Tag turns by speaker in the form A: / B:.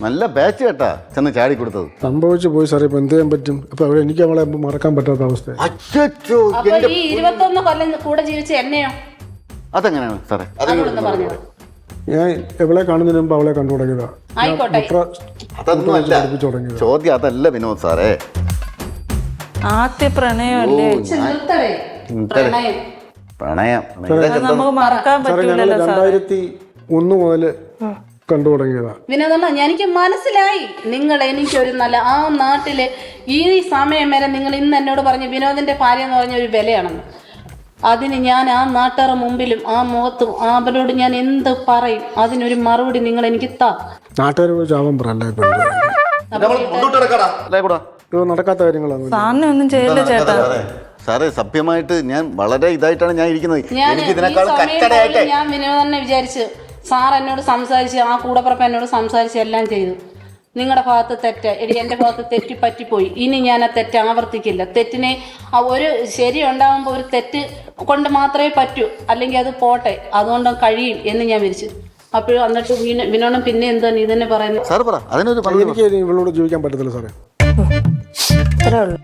A: നല്ല ബാച്ച് കേട്ടാ ചെന്ന് ചാടി കൊടുത്തത്.
B: സംഭവിച്ചു പോയി സാറേ. ഇപ്പൊ എന്ത് ചെയ്യാൻ പറ്റും? അപ്പൊ അവിടെ എനിക്ക് അവളെ മറക്കാൻ പറ്റാത്ത അവസ്ഥ.
A: അച്ചോ,
C: അപ്പൊ ഈ 21 കൊല്ലം കൂടെ ജീവിച്ച എന്നെയോ?
A: അതെങ്ങനെയാണ് സാറേ?
C: അതൊന്ന് പറഞ്ഞത്.
B: ഞാൻ എവളെ കാണുന്നതിന് മുമ്പ് അവളെ കണ്ടു തുടങ്ങിയതാ.
C: ആയിക്കോട്ടെ.
A: അതൊന്നും അല്ല ചോദ്യം, അതല്ല വിനോദ് സാറേ.
D: ആദ്യ പ്രണയമല്ലേ?
C: നിർത്തവേ പ്രണയം.
A: പ്രണയം
D: നമുക്ക് മറക്കാൻ
B: സാറേ, ഞങ്ങൾ
D: പറ്റൂലല്ലോ സാറേ.
B: 2001 മുതല് കണ്ടു തുടങ്ങിയതാ.
C: വിനോദണ്ണ, എനിക്ക് മനസ്സിലായി നിങ്ങൾ എനിക്കൊരു നല്ല ആ നാട്ടില് ഈ സമയം വരെ നിങ്ങൾ ഇന്ന് എന്നോട് പറഞ്ഞു വിനോദിന്റെ ഭാര്യ എന്ന് പറഞ്ഞ ഒരു വിലയാണെന്ന്. അതിന് ഞാൻ ആ നാട്ടുകാരുടെ മുമ്പിലും ആ മുഖത്തും അവരോട് ഞാൻ എന്ത് പറയും? അതിനൊരു മറുപടി നിങ്ങൾ എനിക്ക് താ.
B: നാട്ടുകാർ പോയി ചാവാൻ പറയല്ലേ നടക്കാത്ത കാര്യങ്ങളാണ്.
D: സാറിനെ ഒന്നും ചെയ്യില്ല ചേട്ടാ.
A: സാറേ സഭ്യമായിട്ട് ഞാൻ വളരെ ഇതായിട്ടാണ് ഞാൻ ഇരിക്കുന്നത്.
C: ഞാൻ
A: എനിക്ക്
C: ഈ
A: ഇതിനേക്കാൾ
C: സമയം
A: കച്ചടയായിട്ട്
C: പോലും ഞാൻ വിനോദനെ വിചാരിച്ച് സാർ എന്നോട് സംസാരിച്ച് ആ കൂടപ്പുറപ്പ് എന്നോട് സംസാരിച്ച് എല്ലാം ചെയ്തു. നിങ്ങളുടെ ഭാഗത്ത് തെറ്റ് എൻ്റെ ഭാഗത്ത് തെറ്റി പറ്റിപ്പോയി. ഇനി ഞാൻ ആ തെറ്റ് ആവർത്തിക്കില്ല. തെറ്റിനെ ഒരു ശരി ഉണ്ടാകുമ്പോൾ ഒരു തെറ്റ് കൊണ്ട് മാത്രമേ പറ്റൂ, അല്ലെങ്കിൽ അത് പോട്ടെ, അതുകൊണ്ട് കഴിയും എന്ന് ഞാൻ വിരിച്ചു. അപ്പോഴും എന്നിട്ട് വിനോദം പിന്നെ എന്താ നീ തന്നെ പറയുന്നത്?
A: സാർ പറ, അതിനൊരു
B: എനിക്ക് ഇവളോട് ജീവിക്കാൻ പറ്റത്തില്ല സാറേ.
D: ഇത്രേ ഉള്ളൂ.